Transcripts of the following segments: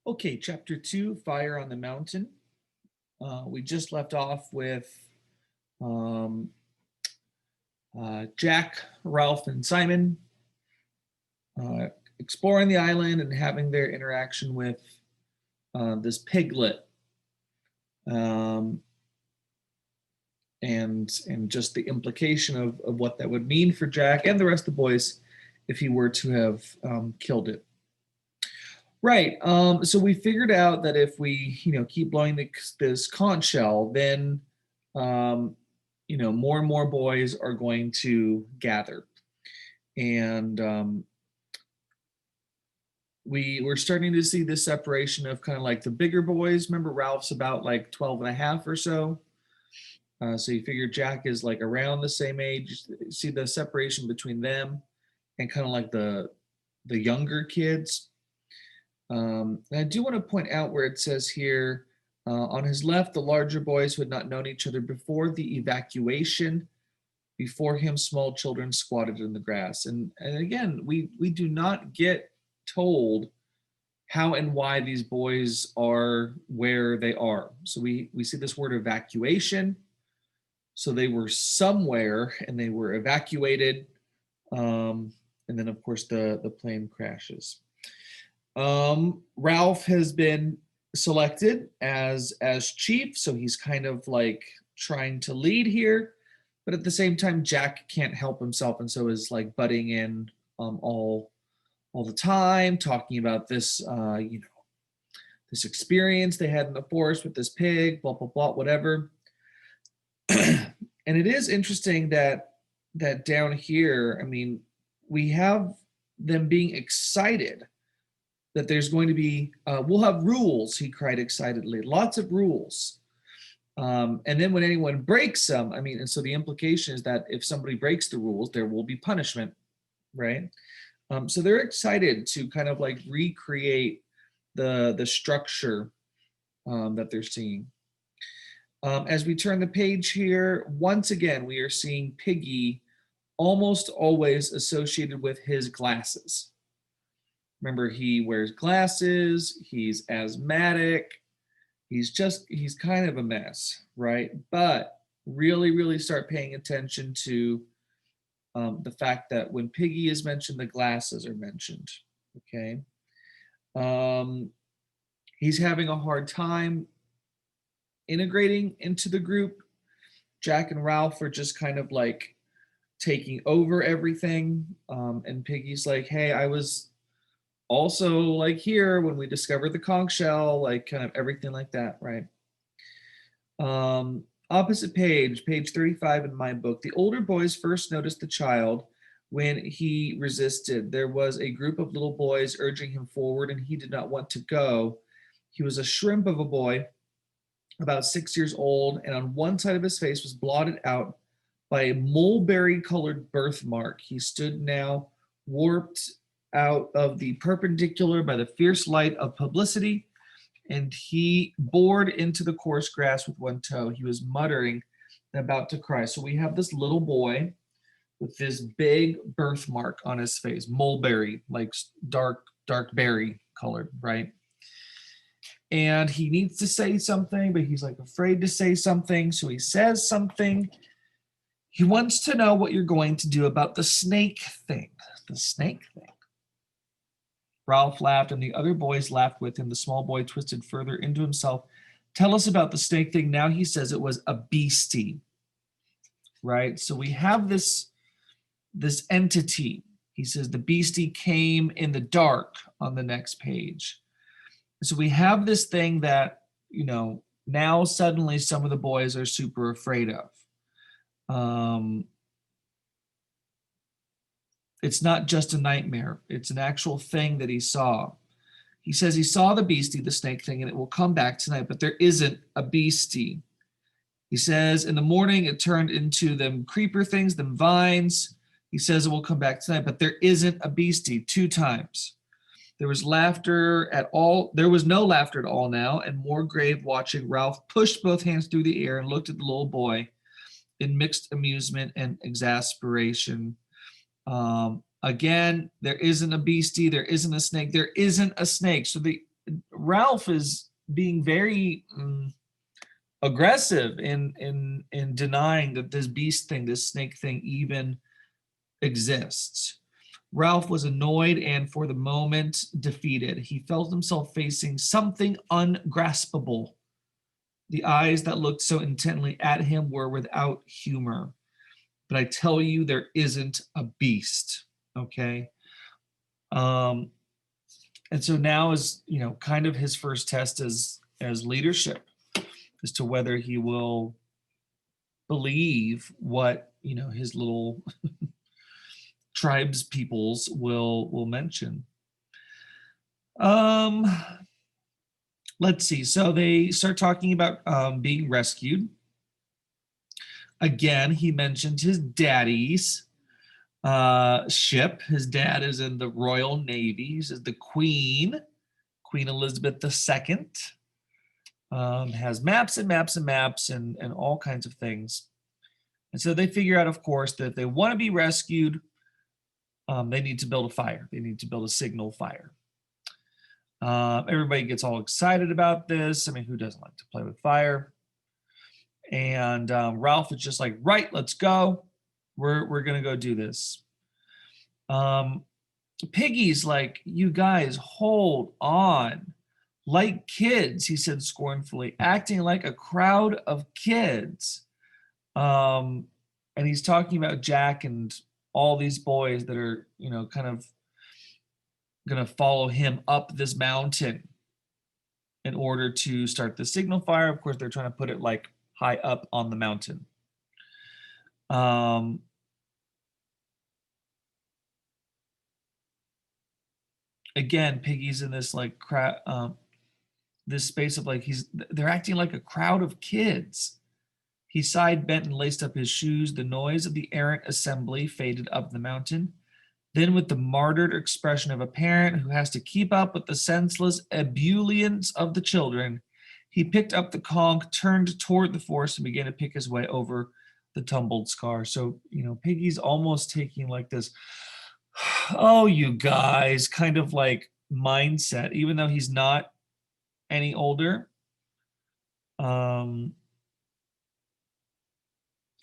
Okay, chapter 2, Fire on the Mountain. We just left off with um, Jack, Ralph, and Simon uh, exploring the island and having their interaction with this piglet, um, and just the implication of what that would mean for Jack and the rest of the boys if he were to have killed it. Right. So we figured out that if we, keep blowing this conch shell, then, um, more and more boys are going to gather. And we're starting to see this separation of kind of like the bigger boys. Remember, Ralph's about like 12 and a half or so. So you figure Jack is like around the same age. You see the separation between them and kind of like the younger kids. And I do want to point out where it says here, on his left, the larger boys who had not known each other before the evacuation. Before him, small children squatted in the grass. And again, we do not get told how and why these boys are where they are. So we see this word evacuation. So they were somewhere and they were evacuated. And then, of course, the plane crashes. Ralph has been selected as chief, so he's kind of like trying to lead here, but at the same time, Jack can't help himself, and so is like butting in all the time, talking about this this experience they had in the forest with this pig, blah blah blah, whatever. And it is interesting that down here, I mean, we have them being excited that there's going to be, we'll have rules, he cried excitedly, lots of rules. And then when anyone breaks them, I mean, and so the implication is that if somebody breaks the rules, there will be punishment, right? So they're excited to kind of like recreate the structure that they're seeing. As we turn the page here, once again, we are seeing Piggy almost always associated with his glasses. Remember, he wears glasses, he's asthmatic, he's kind of a mess, right? But really, really start paying attention to the fact that when Piggy is mentioned, the glasses are mentioned, okay? He's having a hard time integrating into the group. Jack and Ralph are just kind of like taking over everything. And Piggy's like, hey, I was also like here when we discovered the conch shell, like kind of everything like that, right? Opposite page 35 in my book. The older boys first noticed the child when he resisted. There was a group of little boys urging him forward, and he did not want to go. He was a shrimp of a boy, about 6 years old, and on one side of his face was blotted out by a mulberry-colored birthmark. He stood now, warped out of the perpendicular by the fierce light of publicity, and he bored into the coarse grass with one toe. He was muttering and about to cry. So we have this little boy with this big birthmark on his face, mulberry, like dark berry colored, right? And he needs to say something, but he's like afraid to say something. So he says something. He wants to know what you're going to do about the snake thing. The snake thing. Ralph laughed, and the other boys laughed with him. The small boy twisted further into himself. Tell us about the snake thing. Now he says it was a beastie, right? So we have this entity. He says the beastie came in the dark on the next page. So we have this thing that, now suddenly some of the boys are super afraid of. It's not just a nightmare. It's an actual thing that he saw. He says he saw the beastie, the snake thing, and it will come back tonight, but there isn't a beastie. He says in the morning it turned into them creeper things, them vines. He says it will come back tonight, but there isn't a beastie 2 times. There was laughter at all. There was no laughter at all now, and more grave watching. Ralph pushed both hands through the air and looked at the little boy in mixed amusement and exasperation. Again, there isn't a beastie, there isn't a snake, there isn't a snake. So Ralph is being very aggressive in denying that this beast thing, this snake thing, even exists. Ralph was annoyed and for the moment defeated. He felt himself facing something ungraspable. The eyes that looked so intently at him were without humor. But I tell you, there isn't a beast. Okay. And so now is, kind of his first test as leadership as to whether he will believe what, his little tribes peoples will mention. Let's see. So they start talking about being rescued. Again, he mentioned his daddy's ship. His dad is in the Royal Navy. He says the Queen Elizabeth II, has maps and maps and maps and all kinds of things. And so they figure out, of course, that if they want to be rescued, they need to build a fire. They need to build a signal fire. Everybody gets all excited about this. I mean, who doesn't like to play with fire? And Ralph is just like, right, let's go. We're gonna go do this. Piggy's like, you guys hold on. Like kids, he said scornfully, acting like a crowd of kids. And he's talking about Jack and all these boys that are, kind of going to follow him up this mountain in order to start the signal fire. Of course, they're trying to put it like high up on the mountain. Again, Piggy's in this like this space of like they're acting like a crowd of kids. He sighed, bent, and laced up his shoes. The noise of the errant assembly faded up the mountain. Then, with the martyred expression of a parent who has to keep up with the senseless ebullience of the children, he picked up the conch, turned toward the forest, and began to pick his way over the tumbled scar. So, Piggy's almost taking like this, oh, you guys, kind of like mindset, even though he's not any older.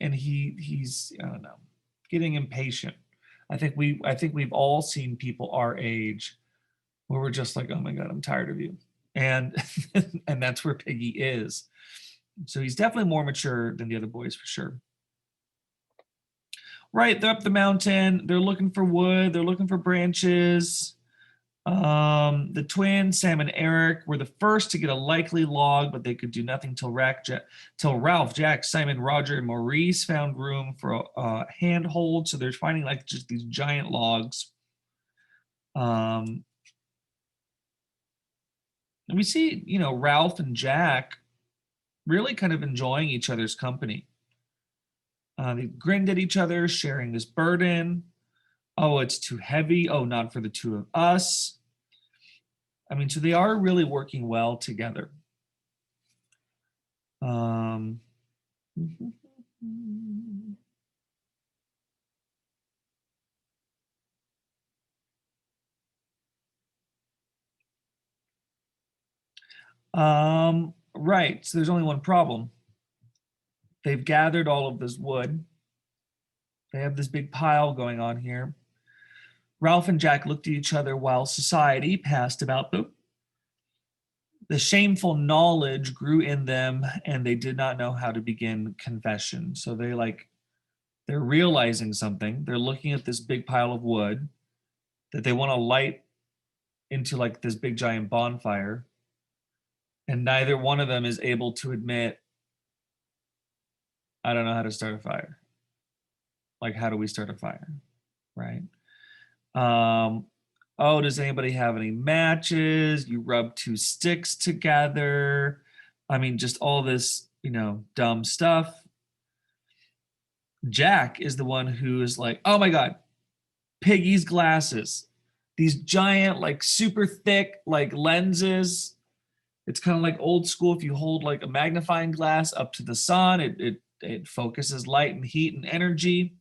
And he's I don't know, getting impatient. I think we've all seen people our age where we're just like, oh my God, I'm tired of you. And and that's where Piggy is. So he's definitely more mature than the other boys for sure. Right, they're up the mountain, they're looking for wood, they're looking for branches. The twins, Sam and Eric, were the first to get a likely log, but they could do nothing till Ralph, Jack, Simon, Roger, and Maurice found room for a handhold. So they're finding like just these giant logs. And we see, Ralph and Jack really kind of enjoying each other's company. They grinned at each other, sharing this burden. Oh, it's too heavy. Oh, not for the two of us. I mean, so they are really working well together. Right. So there's only one problem. They've gathered all of this wood. They have this big pile going on here. Ralph and Jack looked at each other while society passed about them. The shameful knowledge grew in them, and they did not know how to begin confession. So they're realizing something. They're looking at this big pile of wood that they want to light into like this big giant bonfire. And neither one of them is able to admit, I don't know how to start a fire. Like, how do we start a fire? Right. Oh, does anybody have any matches? You rub two sticks together. I mean, just all this, dumb stuff. Jack is the one who is like, oh my God, Piggy's glasses. These giant, like super thick, like lenses. It's kind of like old school. If you hold like a magnifying glass up to the sun, it focuses light and heat and energy.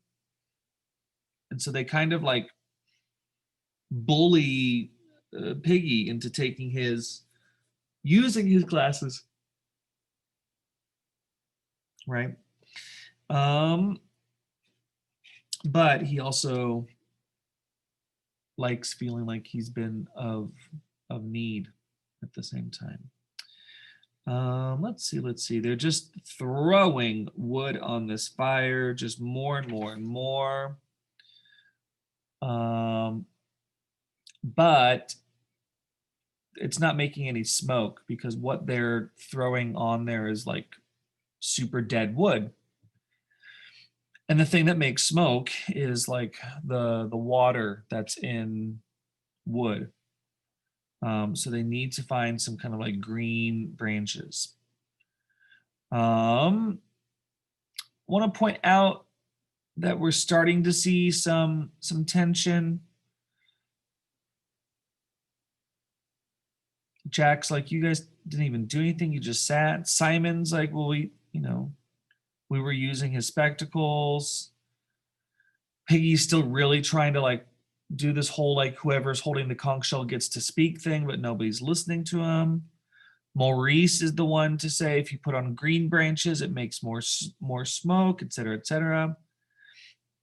And so they kind of like bully Piggy into taking his using his glasses, right? But he also likes feeling like he's been of need at the same time. Let's see. They're just throwing wood on this fire, just more and more and more. But it's not making any smoke because what they're throwing on there is like super dead wood. And the thing that makes smoke is like the water that's in wood. So they need to find some kind of like green branches. Want to point out that we're starting to see some tension. Jack's like, you guys didn't even do anything. You just sat. Simon's like, well, we were using his spectacles. Piggy's still really trying to like do this whole like whoever's holding the conch shell gets to speak thing, but nobody's listening to him. Maurice is the one to say if you put on green branches, it makes more smoke, et cetera, et cetera.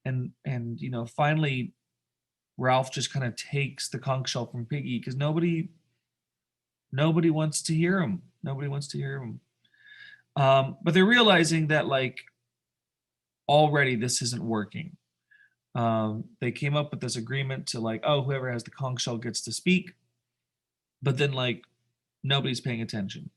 And finally, Ralph just kind of takes the conch shell from Piggy because nobody wants to hear him. Nobody wants to hear him. But they're realizing that like already this isn't working. They came up with this agreement to like, oh, whoever has the conch shell gets to speak, but then like nobody's paying attention.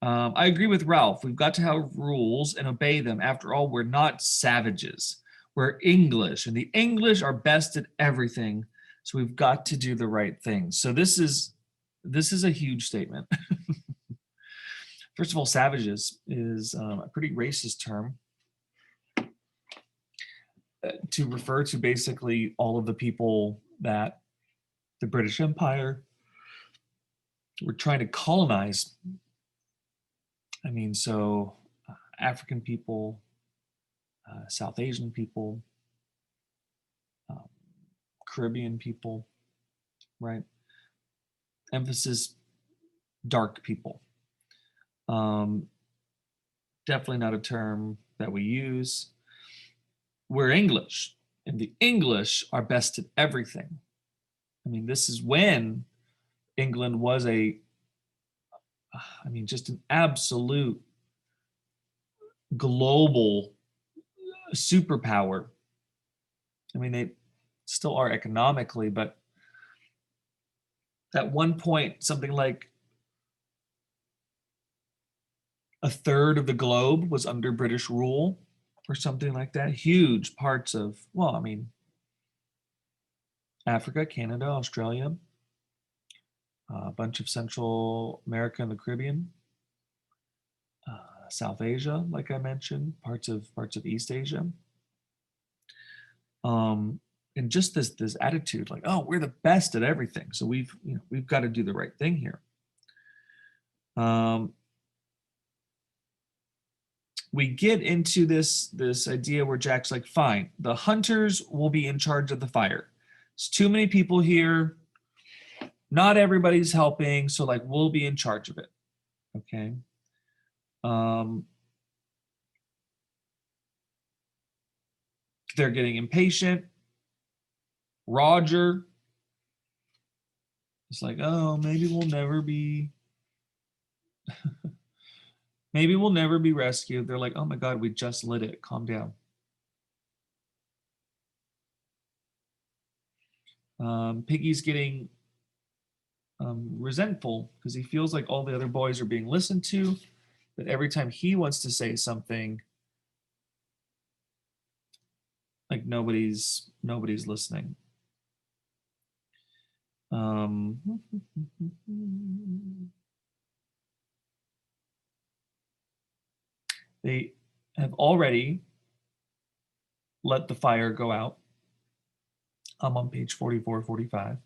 I agree with Ralph. We've got to have rules and obey them. After all, we're not savages. We're English, and the English are best at everything. So we've got to do the right thing. So this is a huge statement. First of all, savages is a pretty racist term to refer to basically all of the people that the British Empire were trying to colonize. I mean, so African people, South Asian people, Caribbean people, right? Emphasis, dark people. Definitely not a term that we use. We're English, and the English are best at everything. I mean, this is when England was just an absolute global superpower. I mean, they still are economically, but at one point, something like a third of the globe was under British rule or something like that. Huge parts of, Africa, Canada, Australia, a bunch of Central America and the Caribbean, South Asia, like I mentioned, parts of East Asia. And just this attitude, like, oh, we're the best at everything, so we've got to do the right thing here. We get into this idea where Jack's like, fine, the hunters will be in charge of the fire. It's too many people here. Not everybody's helping, so like we'll be in charge of it. Okay. They're getting impatient. Roger is like, oh, maybe we'll never be rescued. They're like, oh my God, we just lit it. Calm down. Piggy's getting resentful because he feels like all the other boys are being listened to, but every time he wants to say something, like nobody's listening. They have already let the fire go out. I'm on page 44, 45.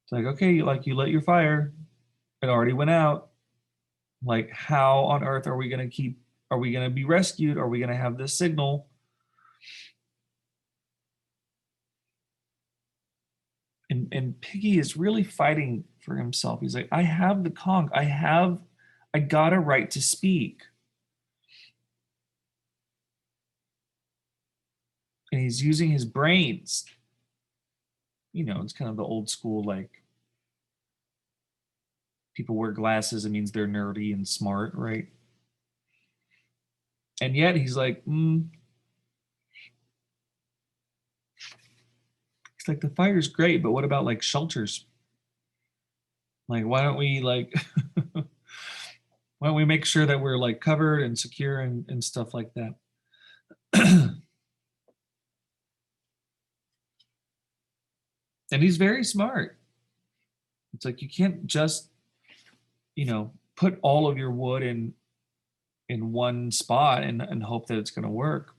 It's like, okay, like you lit your fire, it already went out. Like, how on earth are we going to be rescued? Are we going to have this signal? And Piggy is really fighting for himself. He's like, I have the conch. I got a right to speak. And he's using his brains. It's kind of the old school, like, people wear glasses, it means they're nerdy and smart, right? And yet he's like, he's like, the fire's great, but what about like shelters? Like, why don't we like, why don't we make sure that we're like covered and secure and stuff like that? And he's very smart. It's like, you can't just, put all of your wood in one spot and hope that it's going to work.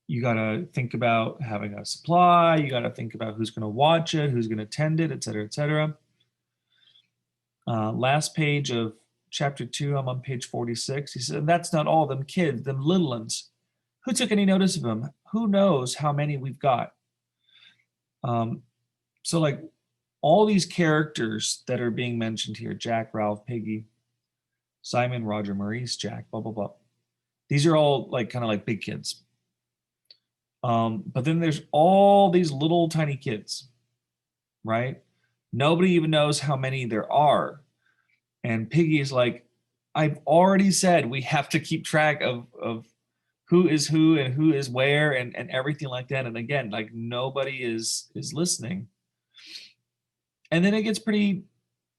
You got to think about having a supply. You got to think about who's going to watch it, who's going to tend it, et cetera, et cetera. Last page of chapter 2, I'm on page 46. He said, that's not all them kids, them little ones. Who took any notice of them? Who knows how many we've got? So like all these characters that are being mentioned here, Jack, Ralph, Piggy, Simon, Roger, Maurice, Jack, blah, blah, blah. These are all like kind of like big kids. But then there's all these little tiny kids, right? Nobody even knows how many there are. And Piggy is like, I've already said we have to keep track of who is who and who is where and everything like that. And again, like nobody is listening. And then it gets pretty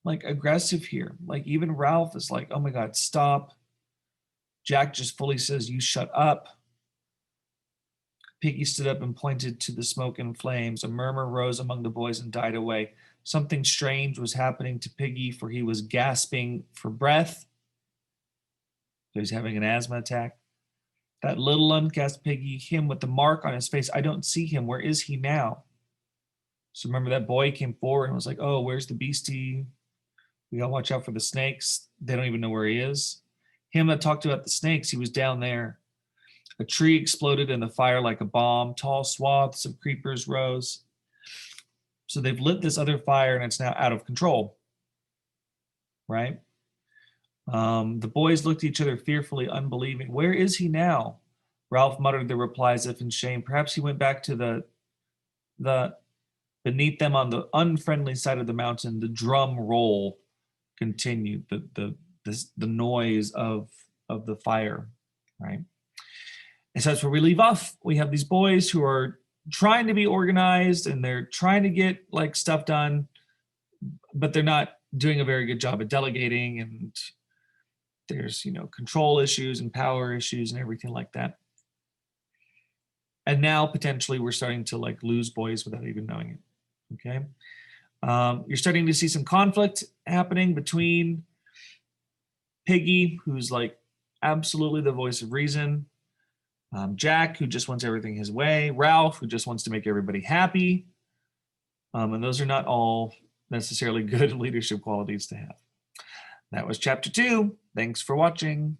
like aggressive here. Like even Ralph is like, oh my God, stop. Jack just fully says, you shut up. Piggy stood up and pointed to the smoke and flames. A murmur rose among the boys and died away. Something strange was happening to Piggy, for he was gasping for breath. So he's having an asthma attack. That little one, gasped Piggy, him with the mark on his face. I don't see him. Where is he now? So remember that boy came forward and was like, oh, where's the beastie? We gotta watch out for the snakes. They don't even know where he is. Him that talked about the snakes, he was down there. A tree exploded in the fire like a bomb. Tall swaths of creepers rose. So they've lit this other fire and it's now out of control, right? The boys looked at each other fearfully, unbelieving. Where is he now? Ralph muttered the reply as if in shame. Perhaps he went back to the beneath them on the unfriendly side of the mountain. The drum roll continued. The noise of the fire, right? And so that's where we leave off. We have these boys who are trying to be organized and they're trying to get like stuff done, but they're not doing a very good job at delegating, and there's control issues and power issues and everything like that. And now potentially we're starting to like lose boys without even knowing it. Okay. You're starting to see some conflict happening between Piggy, who's like absolutely the voice of reason, Jack, who just wants everything his way, Ralph, who just wants to make everybody happy. And those are not all necessarily good leadership qualities to have. That was chapter 2. Thanks for watching.